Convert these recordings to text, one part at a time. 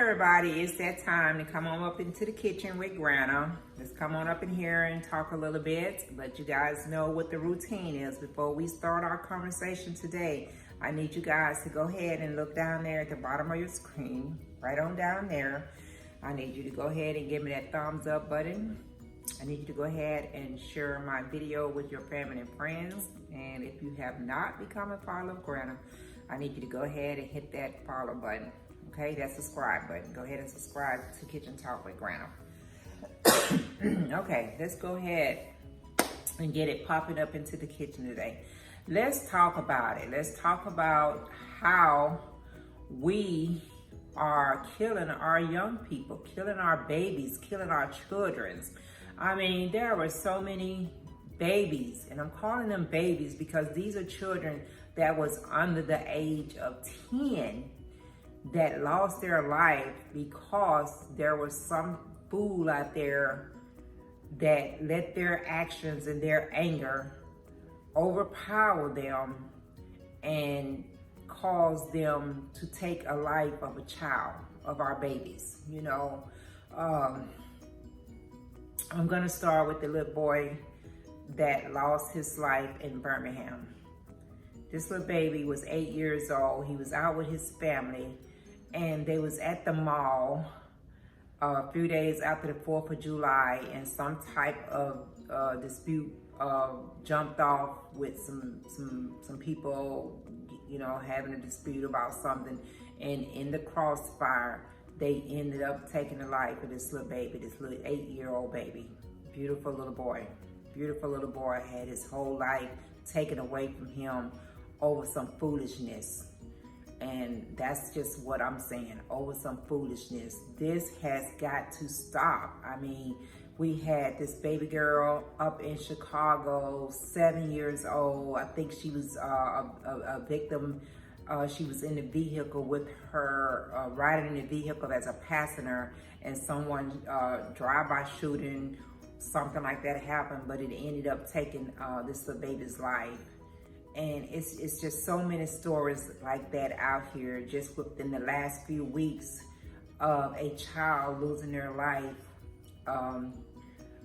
everybody, it's that time to come on up into the kitchen with Granna. Let's come on up in here and talk a little bit, let you guys know what the routine is. Before we start our conversation today, I need you guys to go ahead and look down there at the bottom of your screen, right on down there. I need you to go ahead and give me that thumbs up button. I need you to go ahead and share my video with your family and friends. And if you have not become a follower of Granna, I need you to go ahead and hit that follow button. Okay, that subscribe button. Go ahead and subscribe to Kitchen Talk with Granna. Okay, let's go ahead and get it popping up into the kitchen today. Let's talk about it. Let's talk about how we are killing our young people, killing our babies, killing our children. I mean, there were so many babies, and I'm calling them babies because these are children that was under the age of 10 that lost their life because there was some fool out there that let their actions and their anger overpower them and cause them to take a life of a child, of our babies. You know, I'm gonna start with the little boy that lost his life in Birmingham. This little baby was 8 years old. He was out with his family and they was at the mall a few days after the 4th of July, and some type of dispute jumped off with some people, you know, having a dispute about something, and in the crossfire, they ended up taking the life of this little baby, this little 8-year-old baby. Beautiful little boy. Beautiful little boy had his whole life taken away from him over some foolishness. And that's just what I'm saying, over some foolishness. This has got to stop. I mean, we had this baby girl up in Chicago, 7 years old. I think she was a victim. She was in the vehicle with her, riding in the vehicle as a passenger, and someone drive-by shooting, something like that happened, but it ended up taking this little baby's life. And it's just so many stories like that out here just within the last few weeks of a child losing their life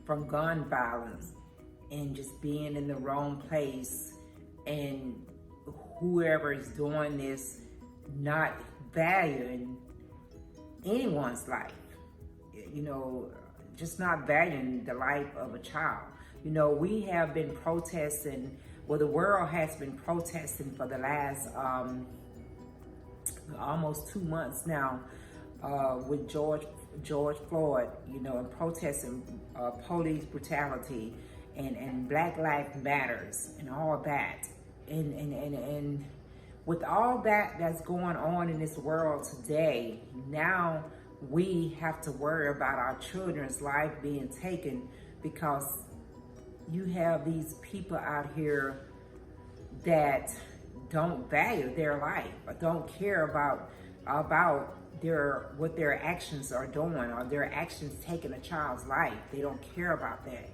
from gun violence and just being in the wrong place, and whoever is doing this not valuing anyone's life, you know, just not valuing the life of a child. You know, we have been protesting, well, the world has been protesting for the last almost 2 months now with George Floyd, you know, and protesting police brutality and Black Lives Matters and all that. And with all that's going on in this world today, now we have to worry about our children's life being taken because you have these people out here that don't value their life or don't care about what their actions are doing, or their actions taking a child's life. They don't care about that.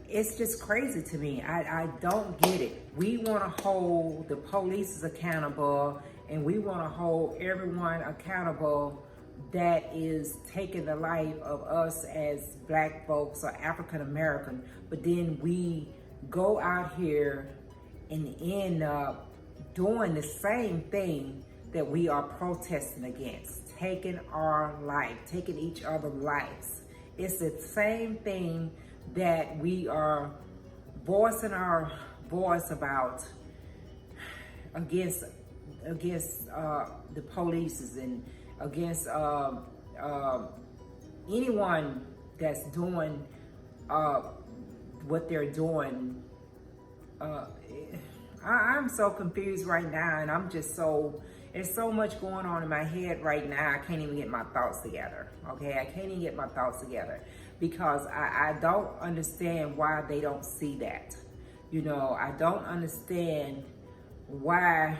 It's just crazy to me. I don't get it. We want to hold the police accountable, and we want to hold everyone accountable that is taking the life of us as Black folks or African American, but then we go out here and end up doing the same thing that we are protesting against, taking our life, taking each other's lives. It's the same thing that we are voicing our voice about against the police and against anyone that's doing what they're doing. I'm so confused right now, and I'm just there's so much going on in my head right now. I can't even get my thoughts together, okay? I can't even get my thoughts together because I don't understand why they don't see that. You know, I don't understand why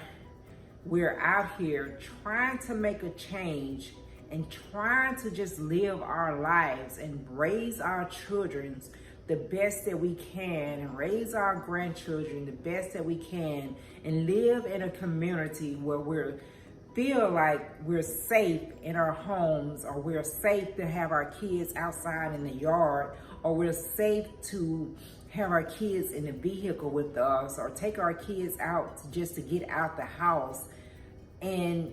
we're out here trying to make a change and trying to just live our lives and raise our children the best that we can, and raise our grandchildren the best that we can, and live in a community where we're feel like we're safe in our homes, or we're safe to have our kids outside in the yard, or we're safe to have our kids in the vehicle with us, or take our kids out just to get out the house. And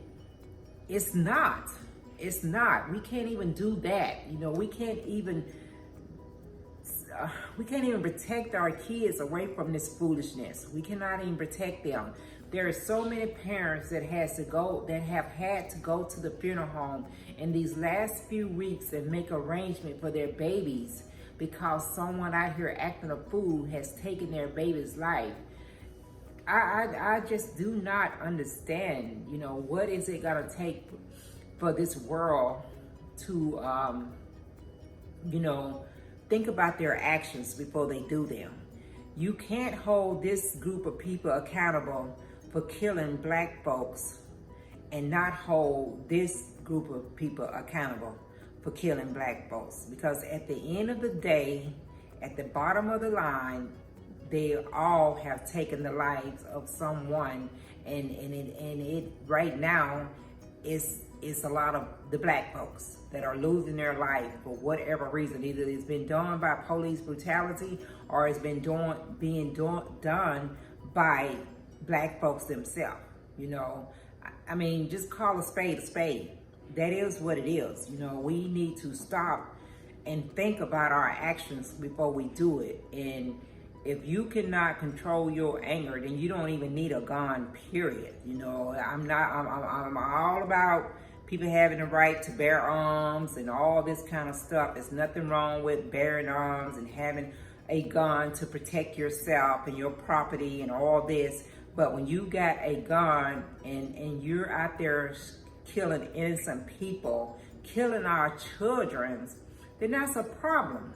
it's not. We can't even do that. You know, we can't even protect our kids away from this foolishness. We cannot even protect them. There are so many parents that have had to go to the funeral home in these last few weeks and make arrangement for their babies because someone out here acting a fool has taken their baby's life. I just do not understand, you know, what is it gonna take for this world to, you know, think about their actions before they do them. You can't hold this group of people accountable for killing black folks and not hold this group of people accountable for killing black folks. Because at the end of the day, at the bottom of the line, they all have taken the lives of someone, and it right now is a lot of the black folks that are losing their life for whatever reason. Either it's been done by police brutality, or it's been being done by black folks themselves. You know, I mean, just call a spade a spade. That is what it is. You know, we need to stop and think about our actions before we do it. And if you cannot control your anger, then you don't even need a gun, period. You know, I'm all about people having the right to bear arms and all this kind of stuff. There's nothing wrong with bearing arms and having a gun to protect yourself and your property and all this. But when you got a gun and you're out there killing innocent people, killing our children, then that's a problem.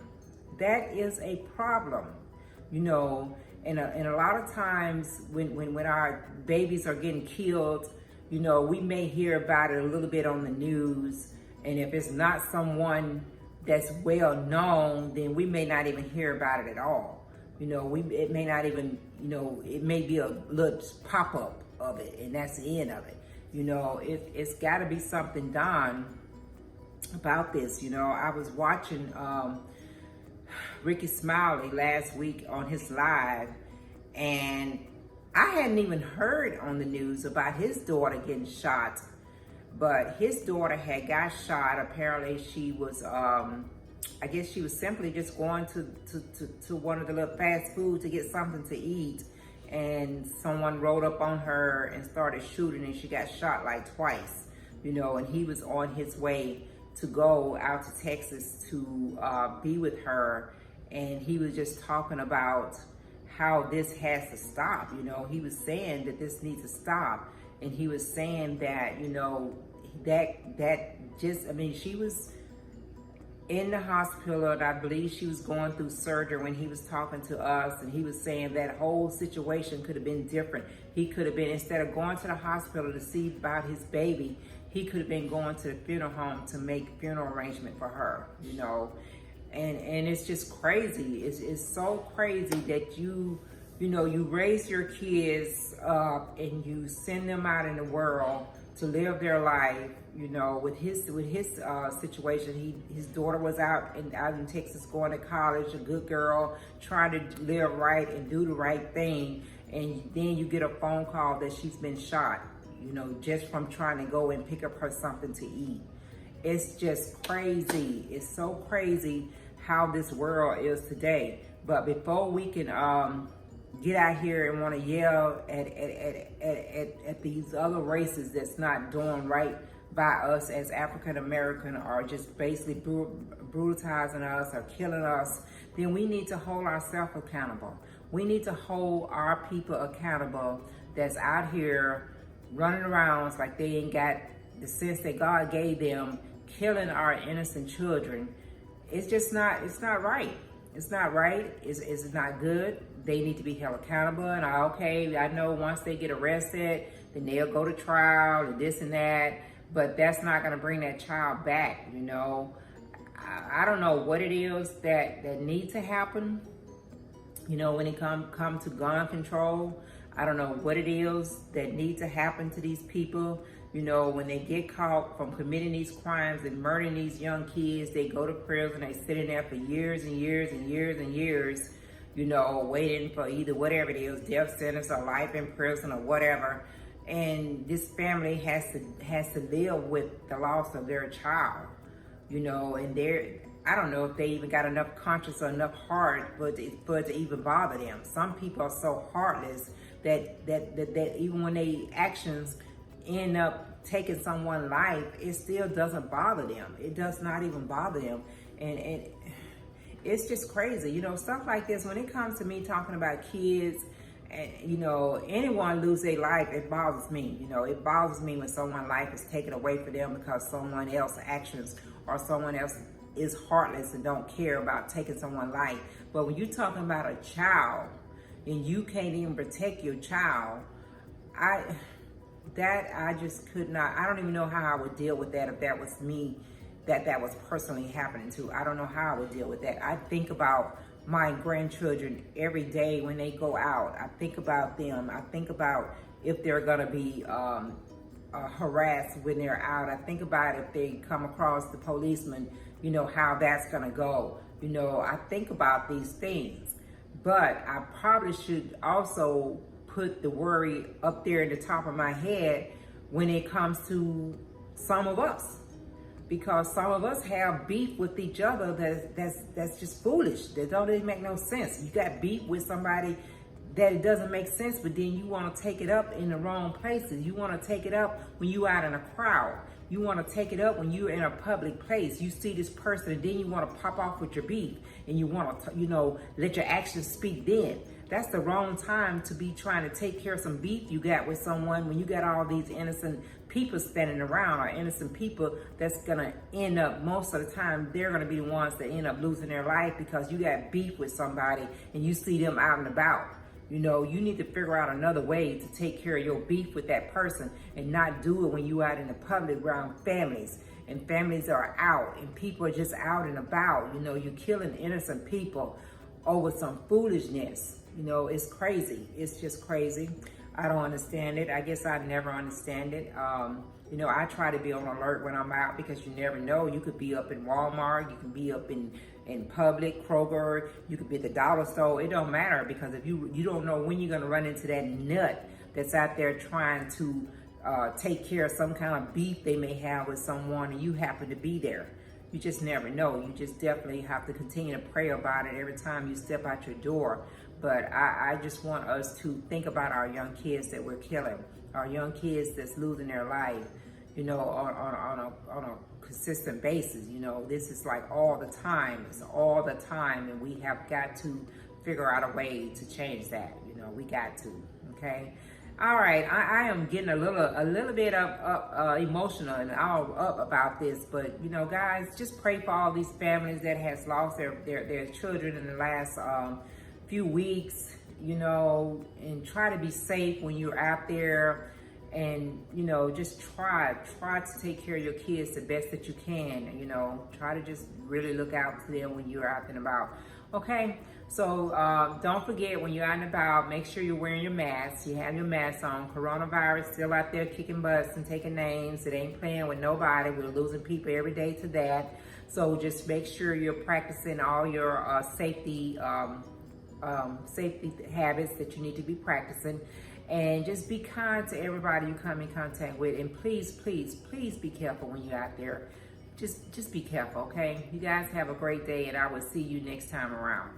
That is a problem. You know, and a lot of times when our babies are getting killed, you know, we may hear about it a little bit on the news. And if it's not someone that's well known, then we may not even hear about it at all. You know, it may not even, you know, it may be a little pop-up of it, and that's the end of it. You know, it's got to be something done about this. You know, I was watching Ricky Smiley last week on his live, and I hadn't even heard on the news about his daughter getting shot, but his daughter had got shot. Apparently she was, I guess she was simply just going to one of the little fast food to get something to eat, and someone rode up on her and started shooting, and she got shot like twice, you know, and he was on his way to go out to Texas to be with her. And he was just talking about how this has to stop. You know, he was saying that this needs to stop. And he was saying that, you know, that just, I mean, she was in the hospital, and I believe she was going through surgery when he was talking to us. And he was saying that whole situation could have been different. He could have been, instead of going to the hospital to see about his baby, he could have been going to the funeral home to make funeral arrangement for her, you know. And it's just crazy. It's so crazy that you know, you raise your kids up and you send them out in the world to live their life. You know, with his situation, his daughter was out in Texas going to college, a good girl, trying to live right and do the right thing. And then you get a phone call that she's been shot, you know, just from trying to go and pick up her something to eat. It's just crazy. It's so crazy how this world is today. But before we can get out here and want to yell at these other races that's not doing right by us as African American, or just basically brutalizing us or killing us, then we need to hold ourselves accountable. We need to hold our people accountable that's out here running around like they ain't got the sense that God gave them, killing our innocent children. It's just not, it's not right. It's not right. It's not good. They need to be held accountable. And I know once they get arrested, then they'll go to trial and this and that, but that's not gonna bring that child back, you know. I don't know what it is that needs to happen, you know, when it come to gun control. I don't know what it is that needs to happen to these people. You know, when they get caught from committing these crimes and murdering these young kids, they go to prison, they sit in there for years and years and years and years, you know, waiting for either whatever it is, death sentence or life in prison or whatever. And this family has to live with the loss of their child, you know, and I don't know if they even got enough conscience or enough heart for it to even bother them. Some people are so heartless that even when they actions end up taking someone's life, it still doesn't bother them. It does not even bother them. And it's just crazy, you know, stuff like this. When it comes to me talking about kids, and you know, anyone lose their life, it bothers me. You know, it bothers me when someone's life is taken away from them because someone else's actions or someone else is heartless and don't care about taking someone's life. But when you're talking about a child and you can't even protect your child, I just could not. I don't even know how I would deal with that if that was me, that was personally happening to. I don't know how I would deal with that. I think about my grandchildren every day when they go out. I think about them. I think about if they're gonna be harassed when they're out. I think about if they come across the policeman, you know, how that's gonna go. You know, I think about these things, but I probably should also put the worry up there at the top of my head when it comes to some of us, because some of us have beef with each other that's just foolish. That don't even make no sense. You got beef with somebody that it doesn't make sense, but then you want to take it up in the wrong places. You want to take it up when you out in a crowd. You want to take it up when you're in a public place. You see this person and then you want to pop off with your beef and you want to, you know, let your actions speak then. That's the wrong time to be trying to take care of some beef you got with someone when you got all these innocent people standing around, or innocent people that's gonna end up, most of the time, they're gonna be the ones that end up losing their life because you got beef with somebody and you see them out and about. You know, you need to figure out another way to take care of your beef with that person and not do it when you out in the public around families. And families are out and people are just out and about. You know, you're killing innocent people over some foolishness. You know, it's crazy. It's just crazy. I don't understand it. I guess I never understand it. You know, I try to be on alert when I'm out because you never know. You could be up in Walmart. You can be up in Public, Kroger. You could be at the dollar store. It don't matter because if you don't know when you're going to run into that nut that's out there trying to take care of some kind of beef they may have with someone and you happen to be there. You just never know. You just definitely have to continue to pray about it every time you step out your door. But I just want us to think about our young kids that we're killing, our young kids that's losing their life, you know, on a consistent basis. You know, this is like all the time. It's all the time, and we have got to figure out a way to change that. You know, we got to. Okay. All right, I am getting a little bit emotional and all up about this, but you know, guys, just pray for all these families that has lost their children in the last few weeks, you know, and try to be safe when you're out there, and you know, just try to take care of your kids the best that you can. You know, try to just really look out to them when you're out and about. Okay, so don't forget when you're out and about, make sure you're wearing your mask. You have your mask on. Coronavirus still out there kicking butts and taking names. It ain't playing with nobody. We're losing people every day to that. So just make sure you're practicing all your safety habits that you need to be practicing. And just be kind to everybody you come in contact with. And please, please, please be careful when you're out there. Just be careful, okay? You guys have a great day, and I will see you next time around.